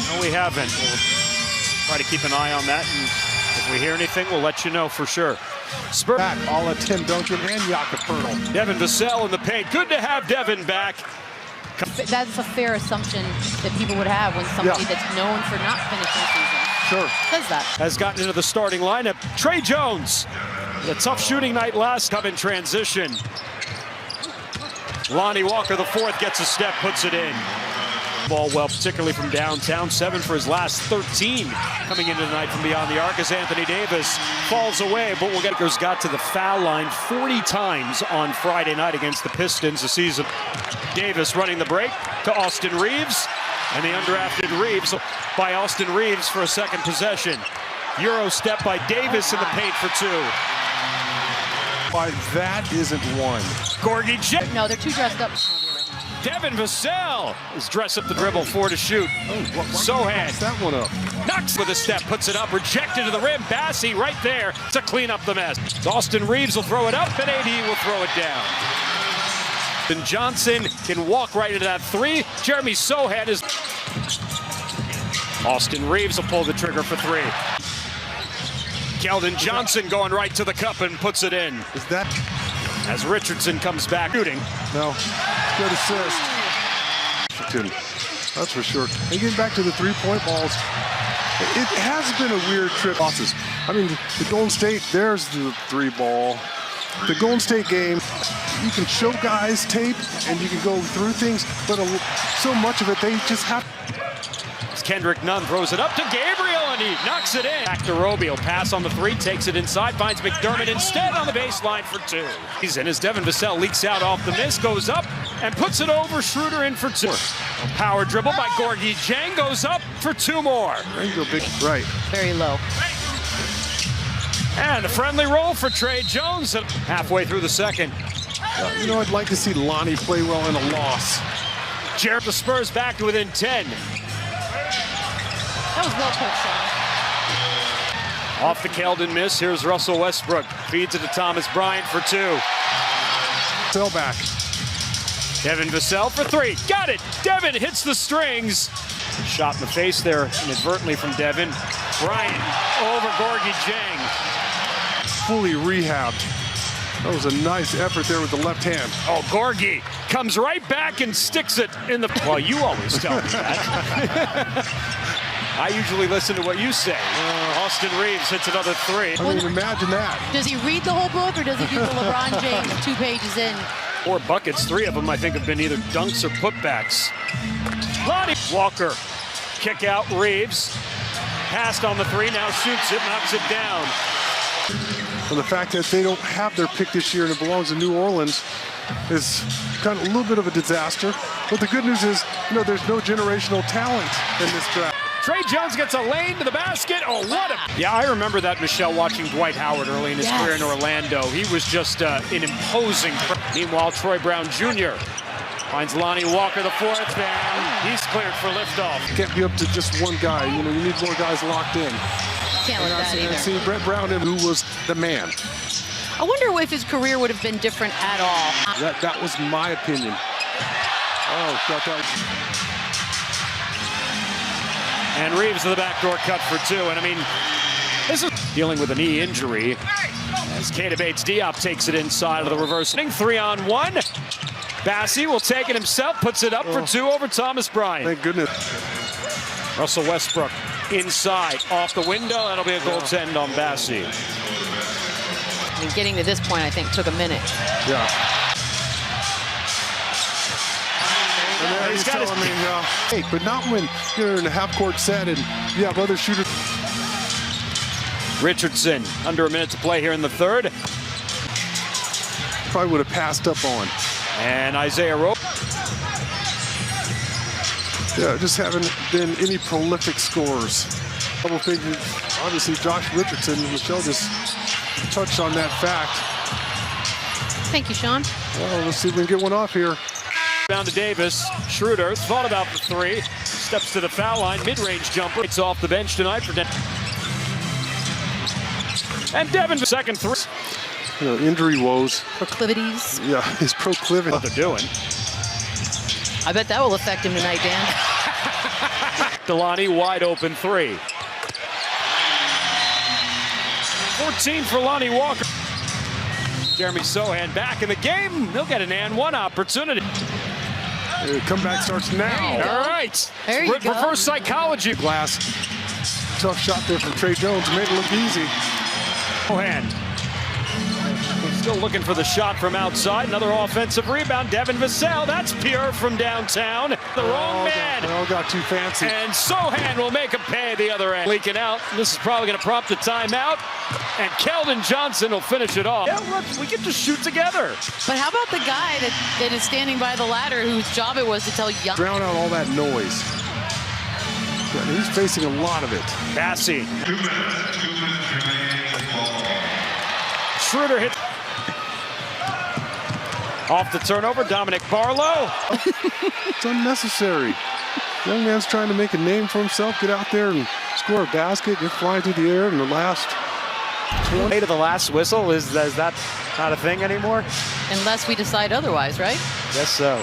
No, we haven't. We'll try to keep an eye on that, and if we hear anything, we'll let you know for sure. Spurs back, all of Tim Duncan and Jakob Poeltl. Devin Vassell in the paint. Good to have Devin back. That's a fair assumption that people would have when somebody that's known for not finishing season says that. Has gotten into the starting lineup. Trey Jones, a tough shooting night last, come in transition. Lonnie Walker, the fourth, gets a step, puts it in. Ball well, particularly from downtown. 7 for his last 13 coming into tonight from beyond the arc as Anthony Davis falls away, but Lakers got to the foul line 40 times on Friday night against the Pistons this season. Davis running the break to Austin Reeves, and the undrafted Reeves by Austin Reeves for a second possession. Euro step by Davis in the paint for 2. Why, that isn't one. Gorgie J. No, they're too dressed up. Devin Vassell is dress up the dribble, 4 to shoot. Sohan that one up. Knocks with a step, puts it up, rejected to the rim. Bassey right there to clean up the mess. Austin Reeves will throw it up, and AD will throw it down. And Johnson can walk right into that 3. Jeremy Sohan is. Austin Reeves will pull the trigger for 3. Keldon Johnson going right to the cup and puts it in. Is that? As Richardson comes back shooting. No. Good assist. That's for sure. And getting back to the three-point balls, it has been a weird trip. Losses. I mean, the Golden State, there's the 3-ball. The Golden State game, you can show guys tape and you can go through things, but so much of it, they just have. Kendrick Nunn throws it up to Gabriel, and he knocks it in. Back to Roby, pass on the 3, takes it inside, finds McDermott instead on the baseline for 2. He's in as Devin Vassell leaks out off the miss, goes up, and puts it over. Schroeder in for 2. Power dribble by Gorgie Jang goes up for 2 more. There you go, big right. Very low. And a friendly roll for Trey Jones halfway through the second. You know, I'd like to see Lonnie play well in a loss. Jared, the Spurs back to within 10. That was well put, Sean. Off the Keldon miss, here's Russell Westbrook. Feeds it to Thomas Bryant for 2. Fell back. Devin Vassell for 3. Got it! Devin hits the strings. Shot in the face there inadvertently from Devin. Bryant over Gorgie Jang. Fully rehabbed. That was a nice effort there with the left hand. Oh, Gorgie comes right back and sticks it in the. Well, you always tell me that. I usually listen to what you say. Austin Reeves hits another 3. I mean, imagine that. Does he read the whole book, or does he do the LeBron James 2 pages in? 4 buckets, 3 of them I think have been either dunks or putbacks. Lonnie Walker, kick out Reeves. Passed on the 3, now shoots it, knocks it down. And the fact that they don't have their pick this year and it belongs to New Orleans is kind of a little bit of a disaster. But the good news is, you know, there's no generational talent in this draft. Trey Jones gets a lane to the basket. Oh, what a... Yeah, I remember that, Michelle, watching Dwight Howard early in his career in Orlando. He was just an imposing... Meanwhile, Troy Brown Jr. finds Lonnie Walker, the 4th, and he's cleared for liftoff. Can't be up to just one guy. You know, you need more guys locked in. Can't let that either. See Brett Brown, who was the man. I wonder if his career would have been different at all. That was my opinion. Oh, got that. And Reeves to the backdoor cut for 2. And I mean, this is dealing with a knee injury. As Keita Bates-Diop takes it inside of the reverse. 3-on-1. Bassey will take it himself, puts it up for 2 over Thomas Bryant. Thank goodness. Russell Westbrook inside, off the window. That'll be a goaltend on Bassey. I mean, getting to this point, I think, took a minute. Yeah. And there he's telling me, hey, but not when you're in a half-court set and you have other shooters. Richardson, under a minute to play here in the 3rd. Probably would have passed up on. And Isaiah Rowe. Yeah, just haven't been any prolific scorers. Double figures. Obviously, Josh Richardson, Michelle just touched on that fact. Thank you, Sean. Well, let's see if we can get one off here. Down to Davis. Schroeder thought about the 3. Steps to the foul line. Mid-range jumper. It's off the bench tonight for Devin. And Devin, second 3. You know, injury woes. Proclivities. Yeah, his proclivity. What they're doing. I bet that will affect him tonight, Dan. Delani, wide open three. 14 for Lonnie Walker. Jeremy Sohan back in the game. He'll get an and one opportunity. The comeback starts now. All right. There you go. Reverse psychology. Glass. Tough shot there from Trey Jones. Made it look easy. Sohan. Still looking for the shot from outside. Another offensive rebound. Devin Vassell. That's pure from downtown. The wrong man. They all got too fancy. And Sohan will make him pay the other end. Leaking out. This is probably going to prompt the timeout. And Keldon Johnson will finish it off. Yeah, look, we can just shoot together. But how about the guy that is standing by the ladder whose job it was to tell Young? Drown out all that noise. Yeah, he's facing a lot of it. Bassie. Schroeder hit. Off the turnover, Dominic Barlow. It's unnecessary. Young man's trying to make a name for himself, get out there and score a basket, get flying through the air in the last 20 to the last whistle. Is that not a thing anymore? Unless we decide otherwise, right? Guess so.